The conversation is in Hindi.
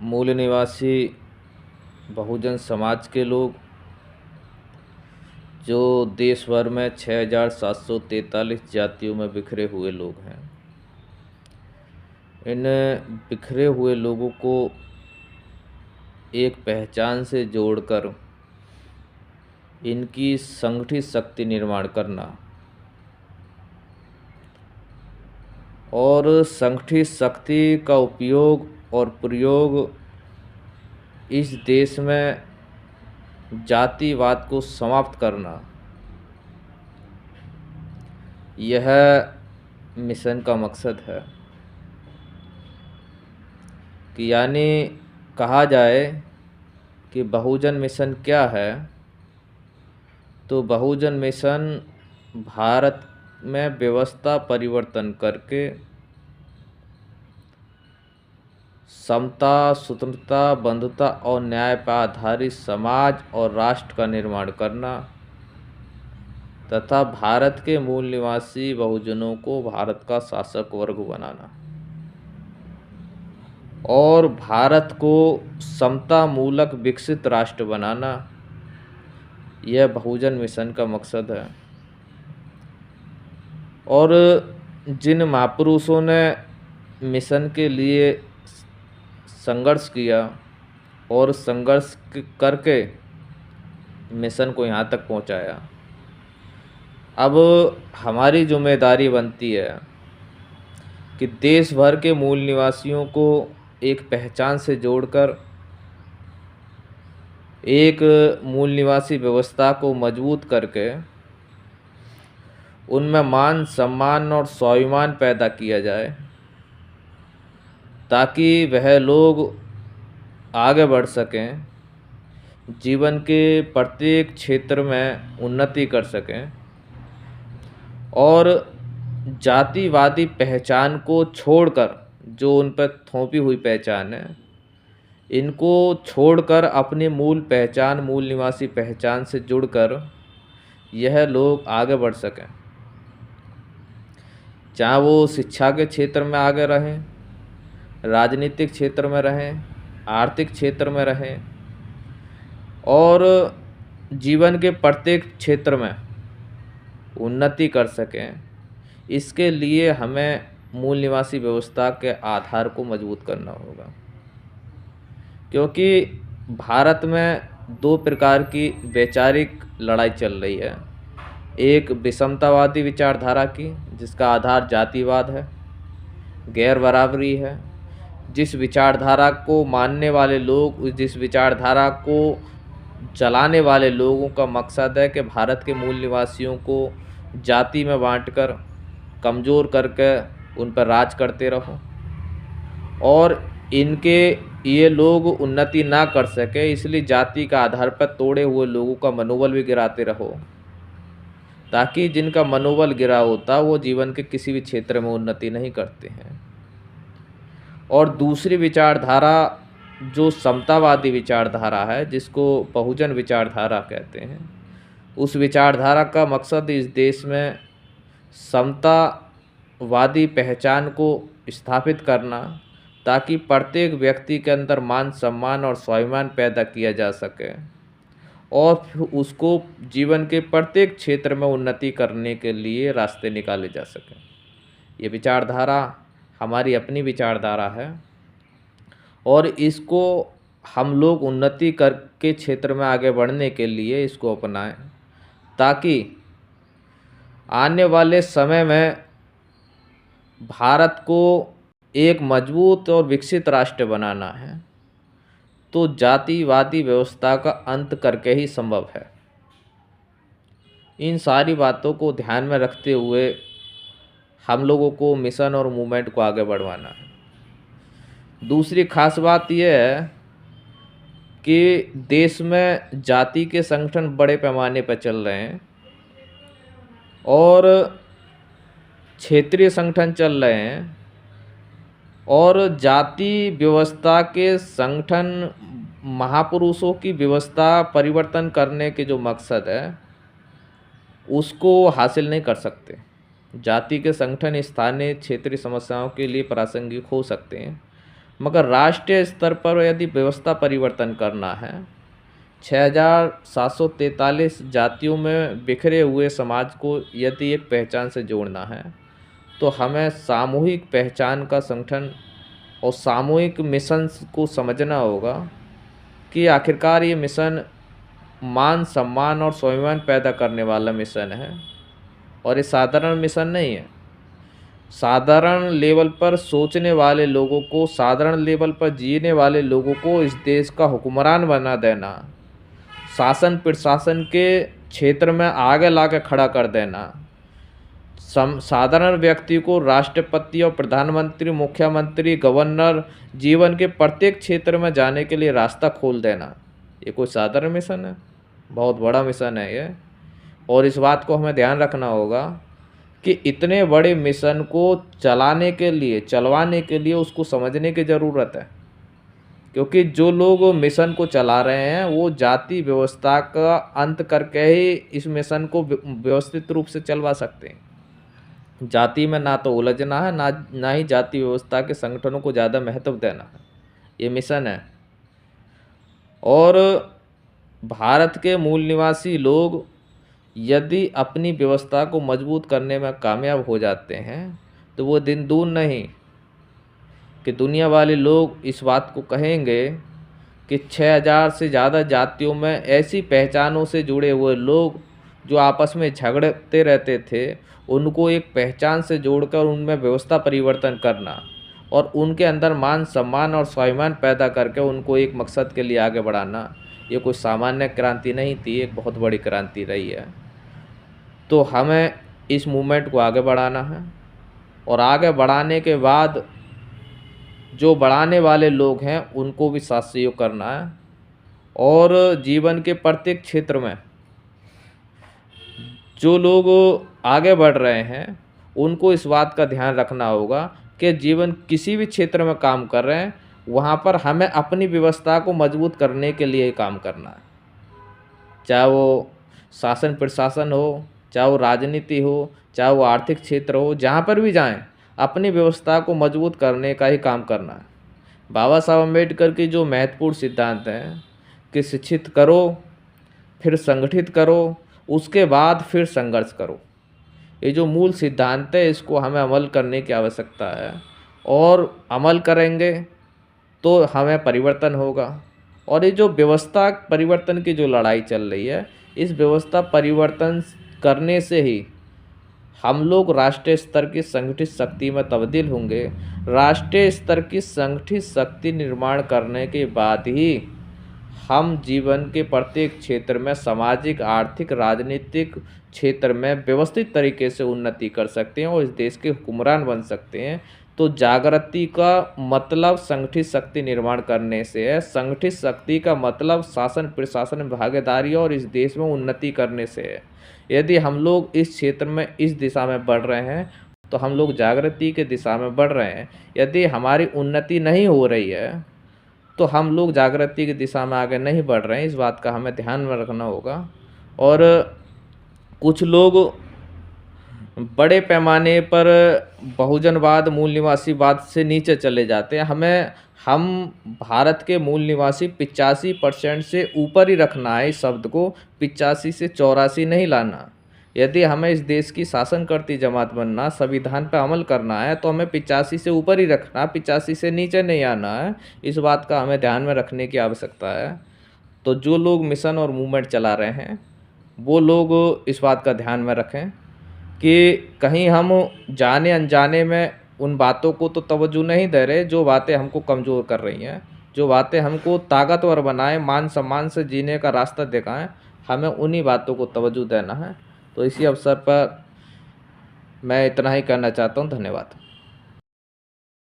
मूल निवासी बहुजन समाज के लोग जो देश भर में 6,743 जातियों में बिखरे हुए लोग हैं। इन बिखरे हुए लोगों को एक पहचान से जोड़कर इनकी संगठित शक्ति निर्माण करना और संगठित शक्ति का उपयोग और प्रयोग इस देश में जातिवाद को समाप्त करना, यह मिशन का मकसद है। कि यानी कहा जाए कि बहुजन मिशन क्या है, तो बहुजन मिशन भारत में व्यवस्था परिवर्तन करके समता, स्वतंत्रता, बंधुता और न्याय पर आधारित समाज और राष्ट्र का निर्माण करना तथा भारत के मूल निवासी बहुजनों को भारत का शासक वर्ग बनाना और भारत को समता मूलक विकसित राष्ट्र बनाना, यह बहुजन मिशन का मकसद है। और जिन महापुरुषों ने मिशन के लिए संघर्ष किया और संघर्ष करके मिशन को यहाँ तक पहुँचाया, अब हमारी जिम्मेदारी बनती है कि देश भर के मूल निवासियों को एक पहचान से जोड़कर एक मूल निवासी व्यवस्था को मजबूत करके उनमें मान, सम्मान और स्वाभिमान पैदा किया जाए ताकि वह लोग आगे बढ़ सकें, जीवन के प्रत्येक क्षेत्र में उन्नति कर सकें और जातिवादी पहचान को छोड़कर, जो उन पर थोपी हुई पहचान है, इनको छोड़कर अपनी मूल पहचान, मूल निवासी पहचान से जुड़कर यह लोग आगे बढ़ सकें। चाहे वो शिक्षा के क्षेत्र में आगे रहें, राजनीतिक क्षेत्र में रहें, आर्थिक क्षेत्र में रहें और जीवन के प्रत्येक क्षेत्र में उन्नति कर सकें। इसके लिए हमें मूल निवासी व्यवस्था के आधार को मजबूत करना होगा, क्योंकि भारत में दो प्रकार की वैचारिक लड़ाई चल रही है। एक विषमतावादी विचारधारा की, जिसका आधार जातिवाद है, गैर बराबरी है। जिस विचारधारा को मानने वाले लोग, जिस विचारधारा को चलाने वाले लोगों का मकसद है कि भारत के मूल निवासियों को जाति में बांटकर, कमज़ोर करके उन पर राज करते रहो और इनके ये लोग उन्नति ना कर सके, इसलिए जाति का आधार पर तोड़े हुए लोगों का मनोबल भी गिराते रहो, ताकि जिनका मनोबल गिरा होता वो जीवन के किसी भी क्षेत्र में उन्नति नहीं करते हैं। और दूसरी विचारधारा जो समतावादी विचारधारा है, जिसको बहुजन विचारधारा कहते हैं, उस विचारधारा का मकसद इस देश में समतावादी पहचान को स्थापित करना, ताकि प्रत्येक व्यक्ति के अंदर मान, सम्मान और स्वाभिमान पैदा किया जा सके और फिर उसको जीवन के प्रत्येक क्षेत्र में उन्नति करने के लिए रास्ते निकाले जा सकें। ये विचारधारा हमारी अपनी विचारधारा है और इसको हम लोग उन्नति के क्षेत्र में आगे बढ़ने के लिए इसको अपनाएं, ताकि आने वाले समय में भारत को एक मजबूत और विकसित राष्ट्र बनाना है, तो जातिवादी व्यवस्था का अंत करके ही संभव है। इन सारी बातों को ध्यान में रखते हुए हम लोगों को मिशन और मूवमेंट को आगे बढ़वाना है। दूसरी खास बात यह है कि देश में जाति के संगठन बड़े पैमाने पर चल रहे हैं और क्षेत्रीय संगठन चल रहे हैं और जाति व्यवस्था के संगठन, महापुरुषों की व्यवस्था परिवर्तन करने के जो मकसद है उसको हासिल नहीं कर सकते। जाति के संगठन स्थानीय क्षेत्रीय समस्याओं के लिए प्रासंगिक हो सकते हैं, मगर राष्ट्रीय स्तर पर यदि व्यवस्था परिवर्तन करना है, 6,743 जातियों में बिखरे हुए समाज को यदि एक पहचान से जोड़ना है, तो हमें सामूहिक पहचान का संगठन और सामूहिक मिशन को समझना होगा कि आखिरकार ये मिशन मान सम्मान और स्वाभिमान पैदा करने वाला मिशन है और ये साधारण मिशन नहीं है। साधारण लेवल पर सोचने वाले लोगों को, साधारण लेवल पर जीने वाले लोगों को इस देश का हुक्मरान बना देना, शासन प्रशासन के क्षेत्र में आगे ला के खड़ा कर देना, साधारण व्यक्ति को राष्ट्रपति और प्रधानमंत्री, मुख्यमंत्री, गवर्नर, जीवन के प्रत्येक क्षेत्र में जाने के लिए रास्ता खोल देना, ये कोई साधारण मिशन है? बहुत बड़ा मिशन है ये। और इस बात को हमें ध्यान रखना होगा कि इतने बड़े मिशन को चलाने के लिए, चलवाने के लिए उसको समझने की ज़रूरत है, क्योंकि जो लोग मिशन को चला रहे हैं वो जाति व्यवस्था का अंत करके ही इस मिशन को व्यवस्थित रूप से चलवा सकते हैं। जाति में ना तो उलझना है, ना ही जाति व्यवस्था के संगठनों को ज़्यादा महत्व देना है। ये मिशन है। और भारत के मूल निवासी लोग यदि अपनी व्यवस्था को मजबूत करने में कामयाब हो जाते हैं तो वो दिन दूर नहीं कि दुनिया वाले लोग इस बात को कहेंगे कि 6,000 से ज़्यादा जातियों में ऐसी पहचानों से जुड़े हुए लोग जो आपस में झगड़ते रहते थे, उनको एक पहचान से जोड़कर उनमें व्यवस्था परिवर्तन करना और उनके अंदर मान सम्मान और स्वाभिमान पैदा करके उनको एक मकसद के लिए आगे बढ़ाना, ये कोई सामान्य क्रांति नहीं थी, एक बहुत बड़ी क्रांति रही है। तो हमें इस मूवमेंट को आगे बढ़ाना है और आगे बढ़ाने के बाद जो बढ़ाने वाले लोग हैं उनको भी साथ सहयोग करना है और जीवन के प्रत्येक क्षेत्र में जो लोग आगे बढ़ रहे हैं उनको इस बात का ध्यान रखना होगा कि जीवन किसी भी क्षेत्र में काम कर रहे हैं वहाँ पर हमें अपनी व्यवस्था को मजबूत करने के लिए काम करना है, चाहे वो शासन प्रशासन हो, चाहे वो राजनीति हो, चाहे वो आर्थिक क्षेत्र हो, जहाँ पर भी जाएं अपनी व्यवस्था को मजबूत करने का ही काम करना है। बाबा साहब अम्बेडकर की जो महत्वपूर्ण सिद्धांत हैं कि शिक्षित करो, फिर संगठित करो, उसके बाद फिर संघर्ष करो, ये जो मूल सिद्धांत है इसको हमें अमल करने की आवश्यकता है और अमल करेंगे तो हमें परिवर्तन होगा। और ये जो व्यवस्था परिवर्तन की जो लड़ाई चल रही है, इस व्यवस्था परिवर्तन करने से ही हम लोग राष्ट्रीय स्तर की संगठित शक्ति में तब्दील होंगे। राष्ट्रीय स्तर की संगठित शक्ति निर्माण करने के बाद ही हम जीवन के प्रत्येक क्षेत्र में सामाजिक, आर्थिक, राजनीतिक क्षेत्र में व्यवस्थित तरीके से उन्नति कर सकते हैं और इस देश के हुक्मरान बन सकते हैं। तो जागृति का मतलब संगठित शक्ति निर्माण करने से है। संगठित शक्ति का मतलब शासन प्रशासन में भागीदारी और इस देश में उन्नति करने से है। यदि हम लोग इस क्षेत्र में इस दिशा में बढ़ रहे हैं तो हम लोग जागृति के दिशा में बढ़ रहे हैं। यदि हमारी उन्नति नहीं हो रही है तो हम लोग जागृति की दिशा में आगे नहीं बढ़ रहे हैं, इस बात का हमें ध्यान में रखना होगा। और कुछ लोग बड़े पैमाने पर बहुजनवाद, मूल निवासीवाद से नीचे चले जाते हैं। हम भारत के मूल निवासी 85% से ऊपर ही रखना है। इस शब्द को 85 से 84 नहीं लाना। यदि हमें इस देश की शासन करती जमात बनना, संविधान पर अमल करना है तो हमें 85 से ऊपर ही रखना, 85 से नीचे नहीं आना है। इस बात का हमें ध्यान में रखने की आवश्यकता है। तो जो लोग मिशन और मूवमेंट चला रहे हैं वो लोग इस बात का ध्यान में रखें कि कहीं हम जाने अनजाने में उन बातों को तो तवज्जो नहीं दे रहे जो बातें हमको कमज़ोर कर रही हैं, जो बातें हमको ताकतवर बनाएं, मान सम्मान से जीने का रास्ता दिखाएं, हमें उन्हीं बातों को तवज्जो देना है। तो इसी अवसर पर मैं इतना ही कहना चाहता हूँ। धन्यवाद।